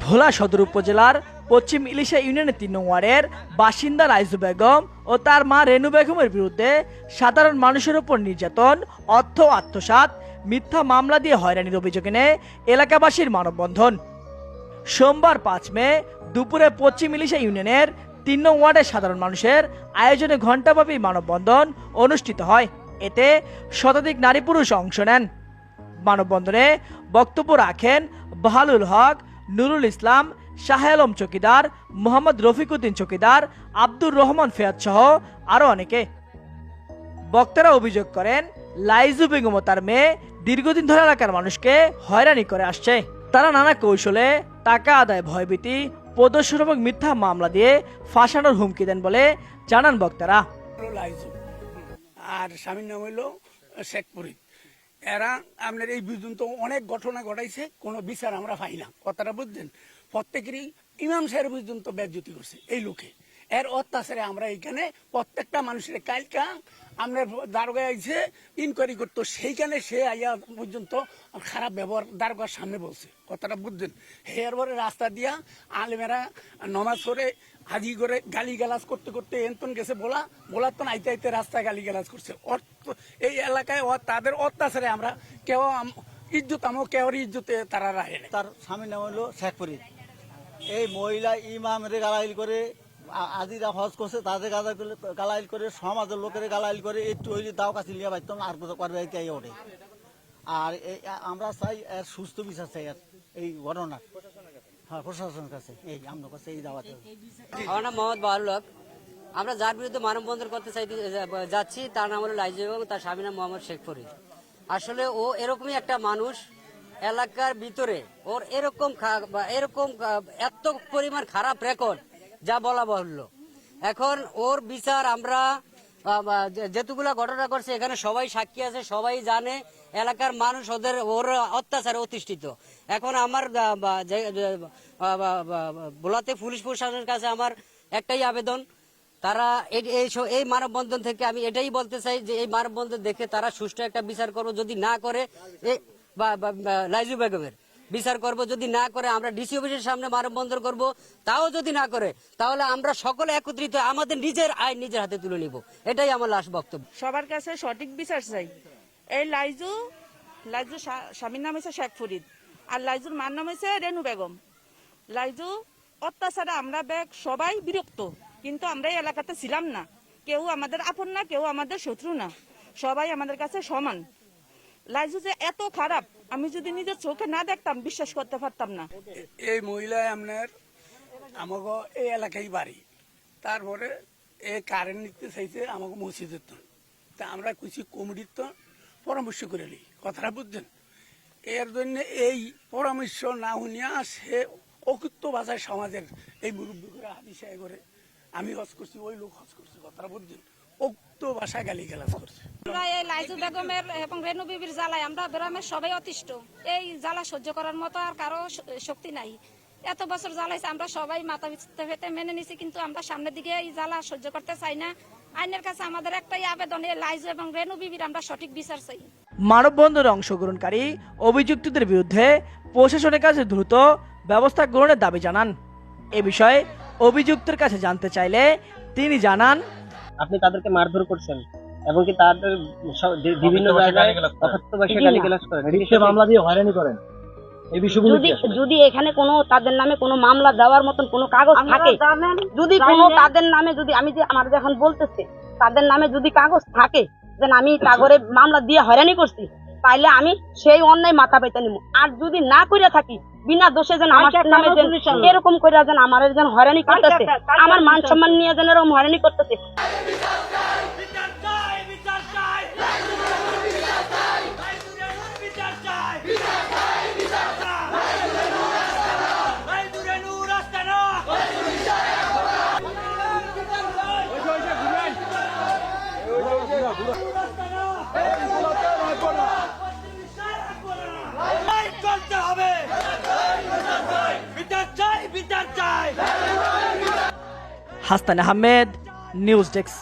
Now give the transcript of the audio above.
ভোলা সদর উপজেলার পশ্চিম ইলিশা ইউনিয়নের ৩ নং ওয়ার্ডের বাসিন্দা রাইজু বেগম ও তার মা রেনু বেগমের বিরুদ্ধে সাধারণ মানুষের উপর নির্যাতন, অর্থ আত্মসাৎ, মিথ্যা মামলা দিয়ে হয়রানির অভিযোগ এনে এলাকাবাসীর মানববন্ধন। সোমবার ৫ মে দুপুরে পশ্চিম ইলিশা ইউনিয়নের ৩ নং ওয়ার্ডের সাধারণ মানুষের আয়োজনে ঘণ্টাব্যাপী মানববন্ধন অনুষ্ঠিত হয়। এতে শতাধিক নারী পুরুষ অংশ নেন। মানববন্ধনে বক্তব্য রাখেন বাহালুল হক, নুরুল ইসলাম, শাহ আলম চকিদার, মোহাম্মদ রফিকুদ্দিন চকিদার, আব্দুর রহমান ফেয়াদ সহ আরো অনেকে। বক্তারা অভিযোগ করেন, লাইজু বেগম ও তার মেয়ে দীর্ঘদিন ধরে এলাকার মানুষকে হয়রানি করে আসছে। তারা নানা কৌশলে টাকা আদায়, ভয়ভীতি প্রদর্শন এবং মিথ্যা মামলা দিয়ে ফাঁসানোর হুমকি দেন বলে জানান বক্তারা। লাইজু আর স্বামীর নাম হইল শেখপুরি। এরা আপনার এই পর্যন্ত অনেক ঘটনা ঘটাইছে, কোনো বিচার আমরা পাই না। কথাটা বুঝছেন? প্রত্যেকেরই ইমাম সাহেব পর্যন্ত বেজ্জতি করছে এই লোকে। এর অত্যাচারে আমরা এইখানে প্রত্যেকটা মানুষের কালকা আপনার দারোগায় আইছে ইনকোয়ারি করতো, সেইখানে সে আইয়া পর্যন্ত খারাপ ব্যবহার দারোগার সামনে বলছে। কথাটা বুঝছেন? হেয়ার পরে রাস্তা দিয়া আলেমেরা নমাজ করে হাজি করে গালি গালাজ করতে করতে এনতন গেছে বলার তো আইতে আইতে রাস্তায় গালি গালাজ করছে। এই এলাকায় তাদের অত্যাচারে আমরা কেউ ইজ্জত কেউ ইজ্জতে তারা রাখে। তার স্বামীর নাম হলো শেখপুরি। এই মহিলা ইমামের গালাইল করে, আজিরা হজ করছে তাদের গালাইল করে, সমাজের লোকের গালাইল করে, একটু হইলে দাও কাছে লিয়া পাইতাম আর করবে ওঠে। আর আমরা চাই এর সুস্থ বিচার চাই আর এই ঘটনার। হ্যাঁ, প্রশাসনের কাছে এই আমরা কাছে এই দাওয়াত। আমার নাম মোহাম্মদ বাহালুল হক। আমরা যার বিরুদ্ধে মানববন্ধন করতে যাচ্ছি তার নাম হলো লাইজু এবং তার স্বামীর নাম মোহাম্মদ শেখপুরি। আসলে ও এরকমই একটা মানুষ, এলাকার ভিতরে ওর এরকম এত পরিমাণ খারাপ রেকর্ড যা বলা বাহুল্য। এখন ওর বিচার আমরা যেতুগুলা ঘটনা করছে এখানে সবাই সাক্ষী আছে, সবাই জানে, এলাকার মানুষ ওর অত্যাচারে অতিষ্ঠিত। এখন আমার ভোলাতে পুলিশ প্রশাসনের কাছে আমার একটাই আবেদন, তারা এই মানববন্ধন থেকে আমি এটাই বলতে চাই যে এই মানববন্ধন দেখে তারা সুষ্ঠু একটা বিচার করবো। যদি না করে লাইজু বেগমের বিচার করব, যদি না করে আমরা ডিসি অফিসের সামনে মানববন্ধন করব। তাও যদি না করে তাহলে আমরা সকলে একত্রিত আমাদের নিজের আইন নিজের হাতে তুলে নিব। এটাই আমার লাস্ট বক্তব্য। সবার কাছে সঠিক বিচার চাই। এই লাইজু স্বামীর নাম হচ্ছে শেখ ফরিদ আর লাইজুর মার নাম হচ্ছে রেনু বেগম। লাইজু অত্যাচারে আমরা সবাই বিরক্ত, কিন্তু আমরা এই এলাকাতে ছিলাম না। কেউ আমাদের আপন না, কেউ আমাদের শত্রু না, সবাই আমাদের কাছে সমান। লাইজু যে এত খারাপ আমি যদি নিজের চোখে না দেখতাম বিশ্বাস করতে পারতাম না। এই মহিলায় আপনার আমাকে এই এলাকায় বাড়ি, তারপরে এই কারেন্ট নিতে চাইছে আমাকে মসজিদের তো, তা আমরা কিছু কমিটির তো পরামর্শ করে নিই। কথাটা বুঝছেন? এর জন্য এই পরামর্শ না শুনিয়া সে অকৃত্য ভাষায় সমাজের এই মুরব্বী করে হাদিসা করে আমি হজ করছি, ওই লোক হজ করছে। কথাটা বুঝছেন? অকৃত্য ভাষায় গালি গালাজ করছে। আমরা এই লাইজু বেগমের এবং রেনু বিবির জ্বালায় আমরা গ্রামের সবাই অতিষ্ঠ। এই জ্বালা সহ্য করার মতো আর কারো শক্তি নাই। এত বছর জ্বালাইছে, আমরা সবাই মাথা পেতে মেনে নিছি, কিন্তু আমরা সামনের দিকে এই জ্বালা সহ্য করতে চাই না। আইনের কাছে আমাদের একটাই আবেদন, এই লাইজু এবং রেনু বিবির আমরা সঠিক বিচার চাই। মানববন্ধনে অংশগ্রহণকারী অভিযুক্তদের বিরুদ্ধে প্রশাসনের কাছে দ্রুত ব্যবস্থা গ্রহণের দাবি জানান। এ বিষয়ে অভিযুক্তের কাছে জানতে চাইলে তিনি জানান, আপনি তাদেরকে মারধর করছেন এবং কি তাদের বিভিন্ন জায়গায় অকথ্য ভাষায় গালিগালাজ করেন, মিথ্যা মামলা দিয়ে হয়রানি করেন। এই বিষয়গুলো যদি এখানে কোনো তাদের নামে কোনো মামলা দেওয়ার মতন কোনো কাগজ থাকে, যদি কোনো তাদের নামে, যদি আমি যে আমার এখন বলতেছে তাদের নামে যদি কাগজ থাকে যে আমি তাগরে মামলা দিয়ে হয়রানি করছি, তাইলে আমি সেই অন্যায় মাথা পেতে নিব। আর যদি না করে থাকি বিনা দোষে যেন আমার নামে এরকম করে যেন আমার যেন হয়রানি করতেছে, আমার মান সম্মান নিয়ে যেন এরকম হয়রানি করতেছে। Hasan Ahmed, news desk.